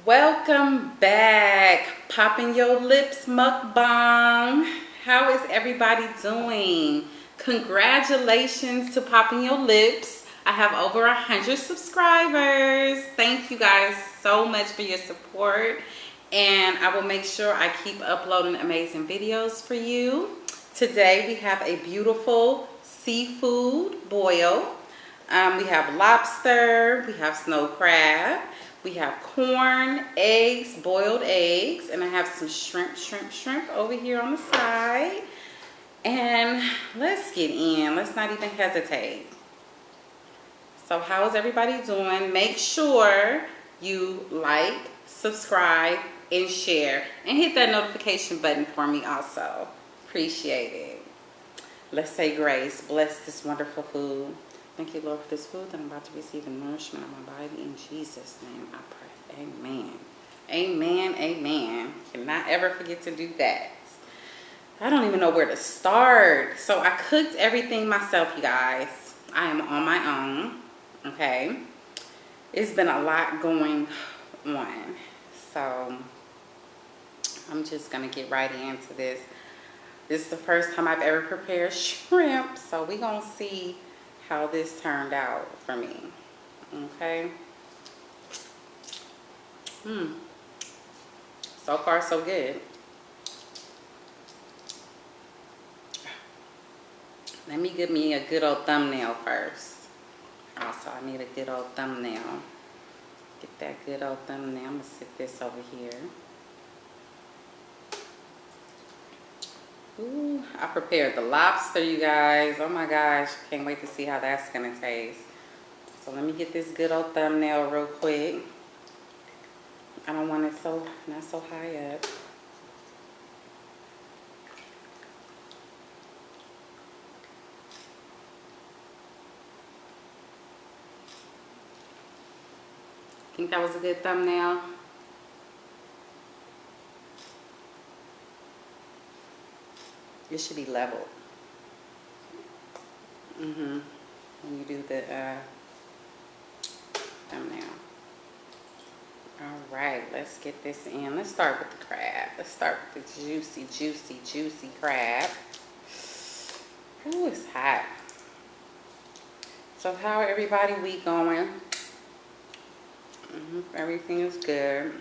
Welcome back, Popping Your Lips Mukbang. How is everybody doing? Congratulations to Popping Your Lips. I have over 100 subscribers. Thank you guys so much for your support. And I will make sure I keep uploading amazing videos for you. Today we have a beautiful seafood boil. We have lobster, we have snow crab, we have corn, eggs, boiled eggs, and I have some shrimp over here on the side. And let's get in. Let's not even hesitate. So how is everybody doing? Make sure you like, subscribe, and share. And hit that notification button for me also. Appreciate it. Let's say grace. Bless this wonderful food. Thank you, Lord, for this food that I'm about to receive the nourishment of my body. In Jesus' name I pray. Amen. Amen. Amen. Cannot ever forget to do that. I don't even know where to start. So I cooked everything myself, you guys. I am on my own. Okay. It's been a lot going on. So I'm just going to get right into this. This is the first time I've ever prepared shrimp. So we're going to see how this turned out for me. Okay. So far so good. Let me give me a good old thumbnail first. Also, I need a good old thumbnail. Get that good old thumbnail. I'm gonna sit this over here. Ooh, I prepared the lobster, you guys. Oh my gosh, can't wait to see how that's gonna taste. So let me get this good old thumbnail real quick. I don't want it not so high up. Think that was a good thumbnail? It should be leveled. When you do the thumbnail. All right, let's get this in. Let's start with the crab. Let's start with the juicy crab. Ooh, it's hot. So how everybody week going? Everything is good.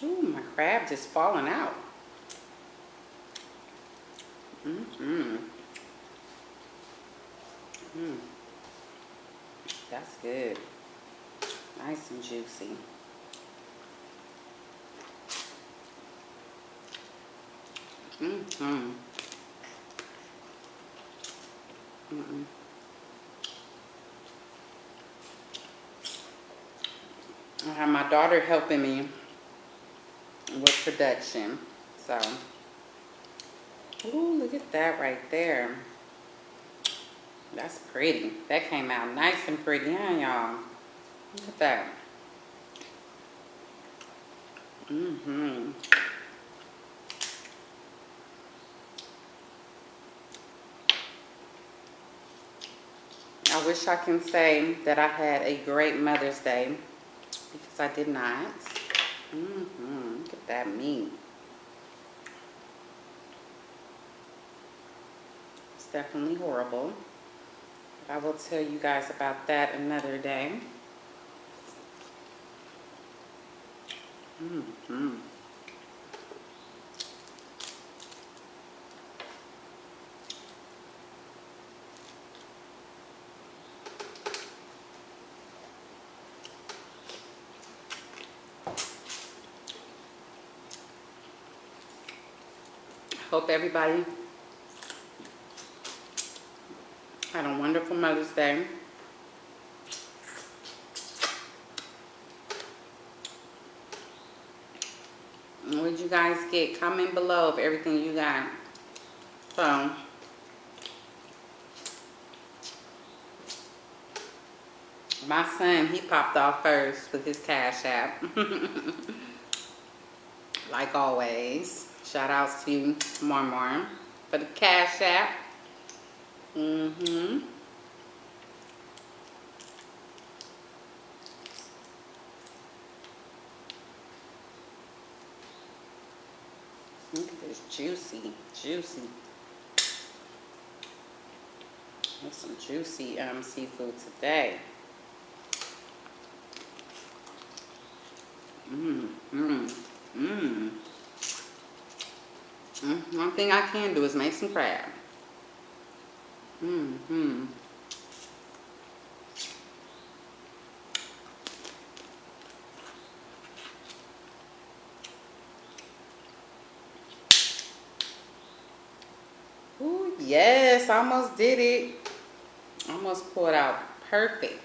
Ooh, my crab just falling out. That's good. Nice and juicy. I have my daughter helping me with production. So, ooh, look at that right there. That's pretty. That came out nice and pretty, huh, y'all? Look at that. I wish I can say that I had a great Mother's Day, because I did not. Look at that meat. It's definitely horrible. But I will tell you guys about that another day. Hope everybody had a wonderful Mother's Day. What did you guys get? Comment below of everything you got. So, my son, he popped off first with his Cash App. Like always. Shout outs to you, Marmar, for the Cash App. Look at this juicy, juicy. That's some juicy seafood today. One thing I can do is make some crab. Ooh, yes, I almost did it. Almost pulled out perfect.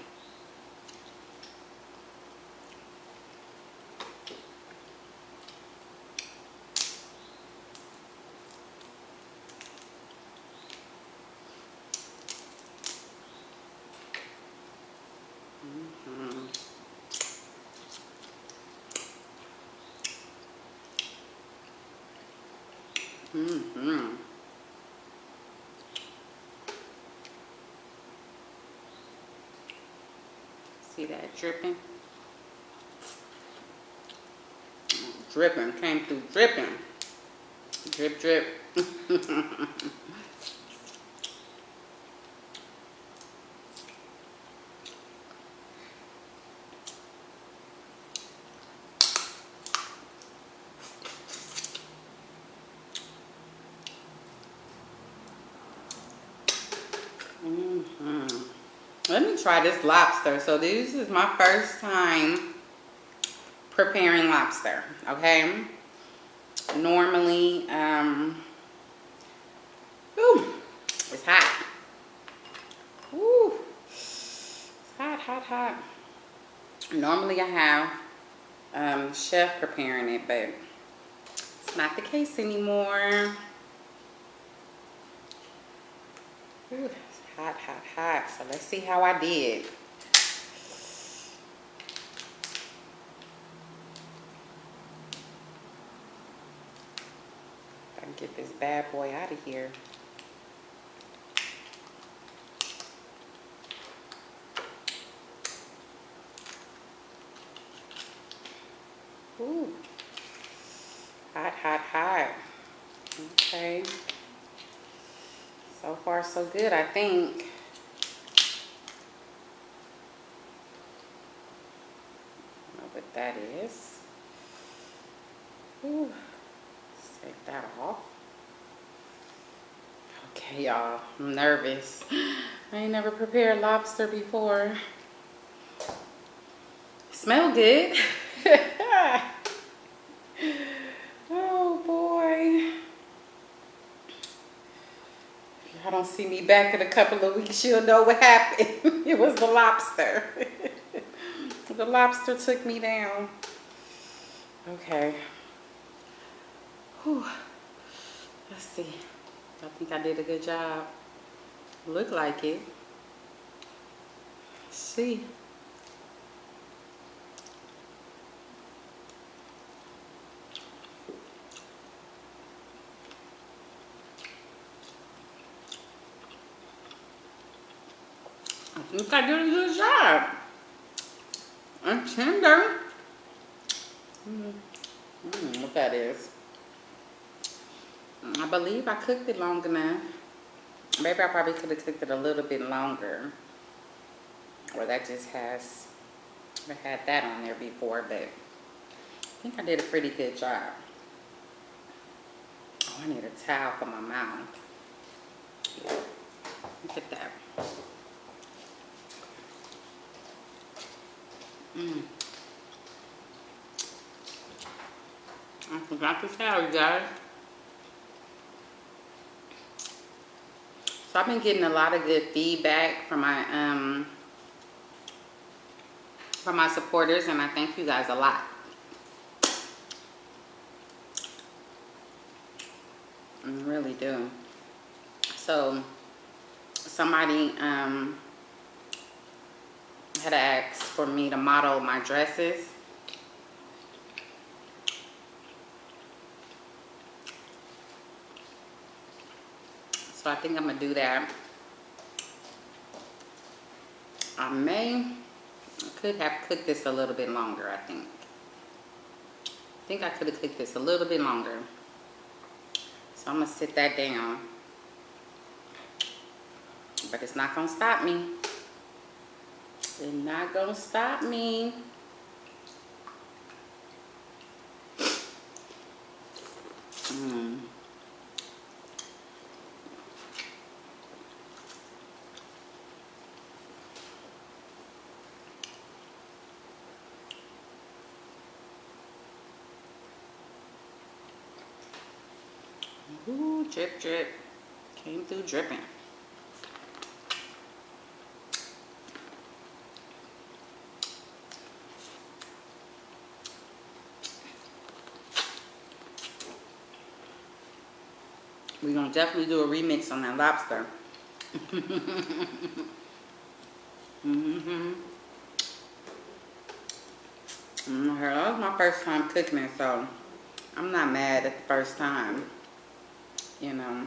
See that dripping? Dripping, came through dripping. Drip, drip. Let me try this lobster. So this is my first time preparing lobster, okay? Normally, it's hot. Ooh, it's hot, hot, hot. Normally I have chef preparing it, but it's not the case anymore. Ooh, it's hot, hot, hot. So let's see how I did. I can get this bad boy out of here. Ooh, hot, hot, hot. Okay. So far, so good, I think. I don't know what that is. Ooh, let's take that off. Okay, y'all, I'm nervous. I ain't never prepared lobster before. Smell good. Oh boy. If y'all don't see me back in a couple of weeks, you'll know what happened. It was the lobster. The lobster took me down. Okay. Whew. Let's see. I think I did a good job. Look like it. Let's see. I think I did a good job. It's tender. What that is. I believe I cooked it long enough. Maybe I probably could have cooked it a little bit longer. Or that just has, I had that on there before, but I think I did a pretty good job. Oh, I need a towel for my mouth. Look at that. I forgot to tell you guys. So I've been getting a lot of good feedback from my supporters, and I thank you guys a lot. I really do. So somebody had asked for me to model my dresses. So I think I'm gonna do that. I could have cooked this a little bit longer, I think. I could have cooked this a little bit longer. So I'm gonna sit that down. But it's not gonna stop me. It's not gonna stop me. Ooh, drip, drip. Came through dripping. We're gonna definitely do a remix on that lobster. That was my first time cooking it, so I'm not mad at the first time, you know.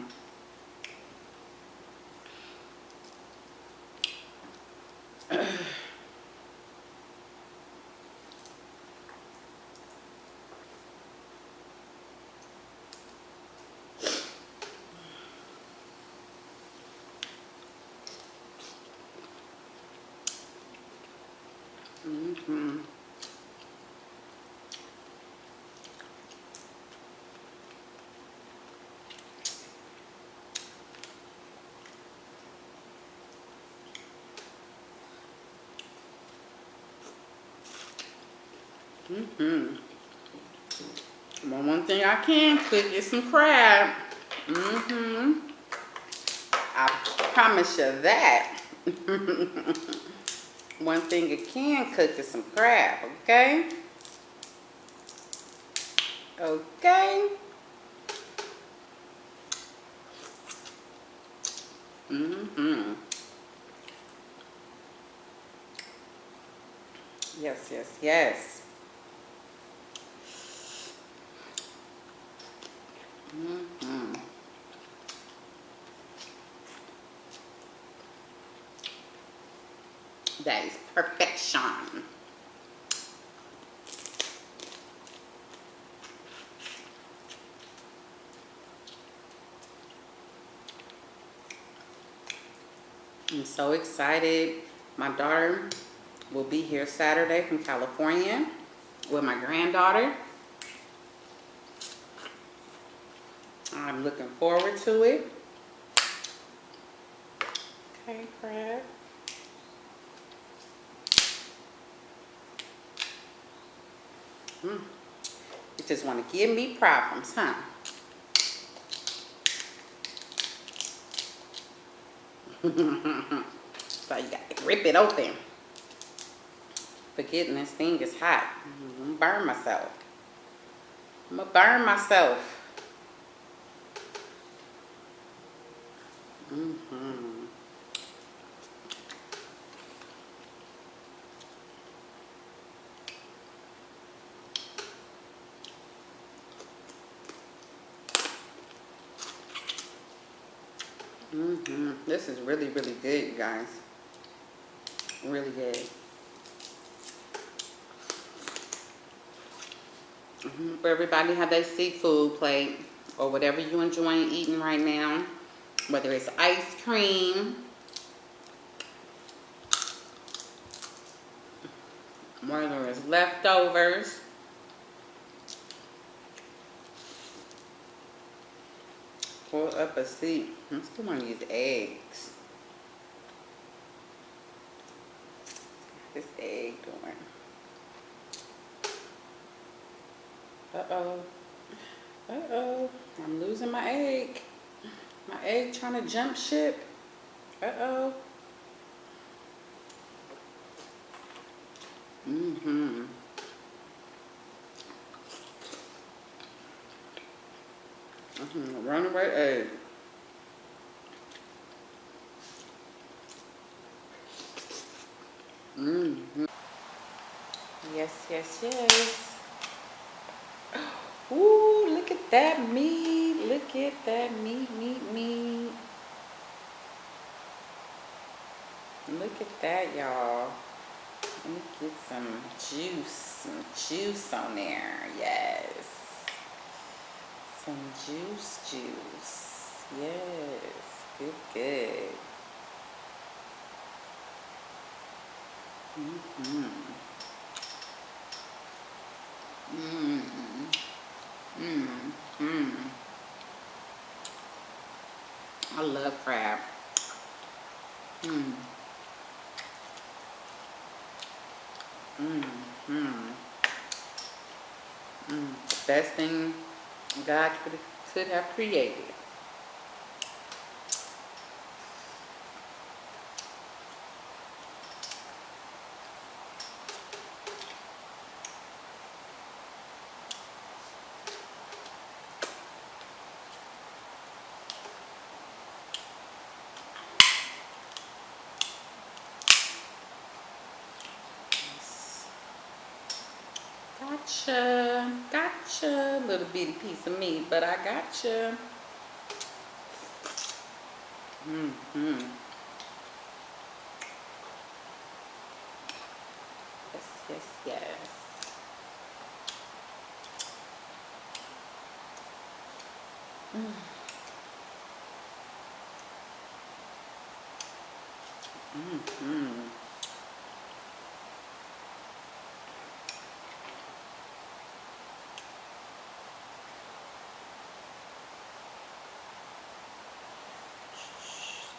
Well, one thing I can cook is some crab. I promise you that. One thing I can cook is some crab, okay? Okay. Yes, yes, yes. That is perfection. I'm so excited. My daughter will be here Saturday from California with my granddaughter. I'm looking forward to it. Okay, crab. You just want to give me problems, huh? So you got to rip it open. Forgetting this thing is hot. I'm gonna burn myself. I'm gonna burn myself. This is really, really good, you guys. Really good. For everybody have their seafood plate or whatever you enjoying eating right now, whether it's ice cream, whether it's leftovers, pull up a seat. Let's do one of these eggs. This egg doing. Uh-oh. Uh-oh. I'm losing my egg. My egg trying to jump ship. Uh-oh. Runaway egg. Yes, yes, yes. Ooh, look at that meat. Look at that meat, meat, meat. Look at that, y'all. Let me get some juice on there. Yes. Some juice. Yes. Good. Mm-hmm. I love crab. Mm. The best thing God could have created. Gotcha. Little bitty piece of meat, but I gotcha. Yes.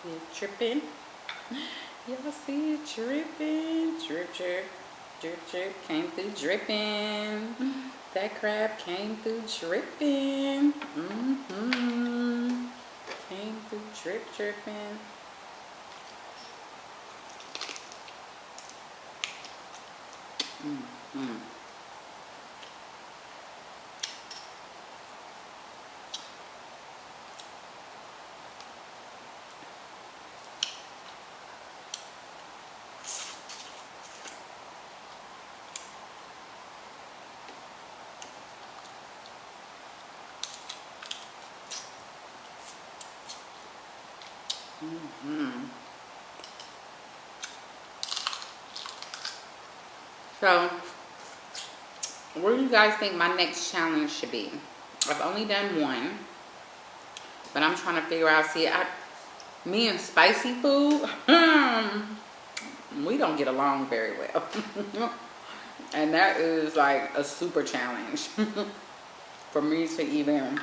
It dripping. Y'all see it dripping? Drip. Came through dripping. That crab came through dripping. Came through dripping. So, what do you guys think my next challenge should be? I've only done one, but I'm trying to figure out. See, me and spicy food, we don't get along very well. And that is like a super challenge for me to even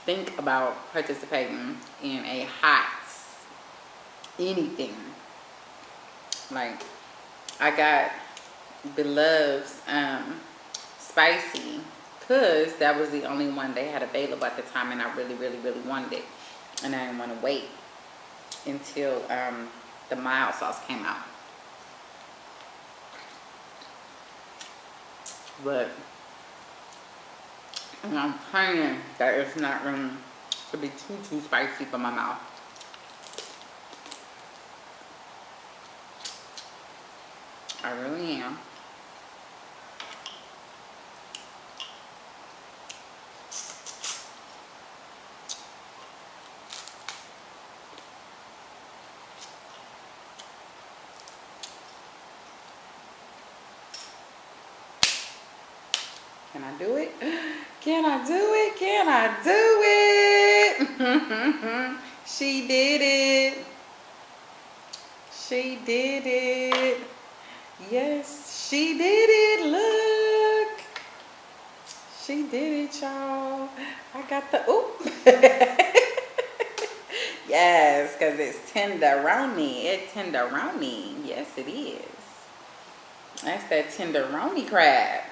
think about participating in a hot anything. Like, I got Beloved's spicy because that was the only one they had available at the time, and I really wanted it, and I didn't want to wait until the mild sauce came out. But I'm praying that it's not going to be too spicy for my mouth. I really am. Can I do it? Can I do it? Can I do it? She did it. She did it. Yes, she did it. Look. She did it, y'all. I got the oop. Yes, because it's tenderoni. It's tenderoni. Yes, it is. That's that tenderoni crab.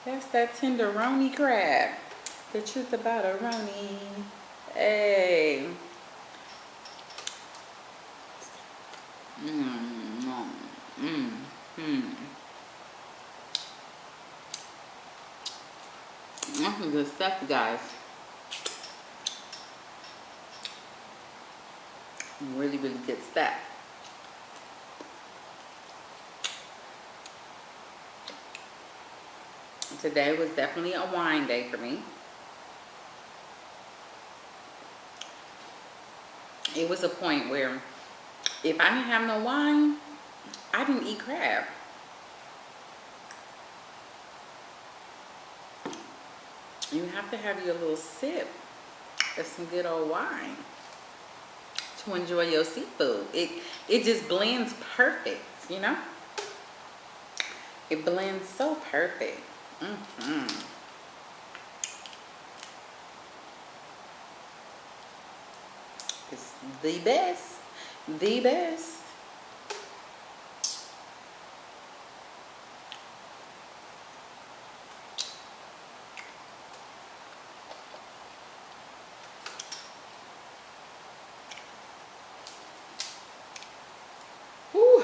That's that tenderoni crab. The truth about a roni. Hey. That's some good stuff, guys. Really good stuff. Today was definitely a wine day for me. It was a point where if I didn't have no wine, I didn't eat crab. You have to have your little sip of some good old wine to enjoy your seafood. It just blends perfect, you know? It blends so perfect. It's the best. The best. Whew.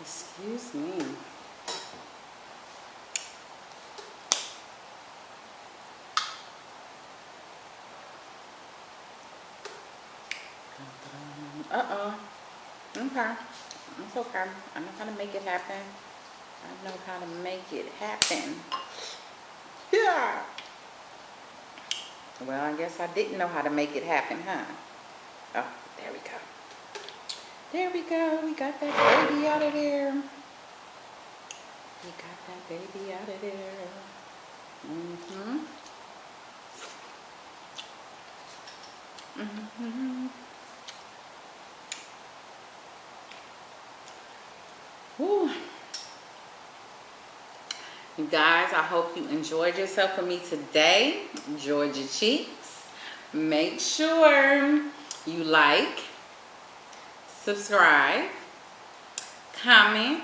Excuse me. Uh-oh. Okay. It's okay. I know how to make it happen. I know how to make it happen. Yeah. Well, I guess I didn't know how to make it happen, huh? Oh, there we go. There we go. We got that baby out of there. We got that baby out of there. Whew. You guys, I hope you enjoyed yourself with me today. Georgia.Cheikz. Make sure you like, subscribe, comment,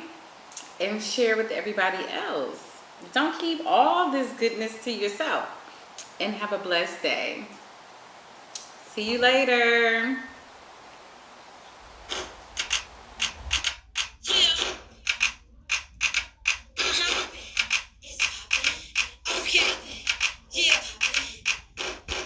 and share with everybody else. Don't keep all this goodness to yourself. And have a blessed day. See you later.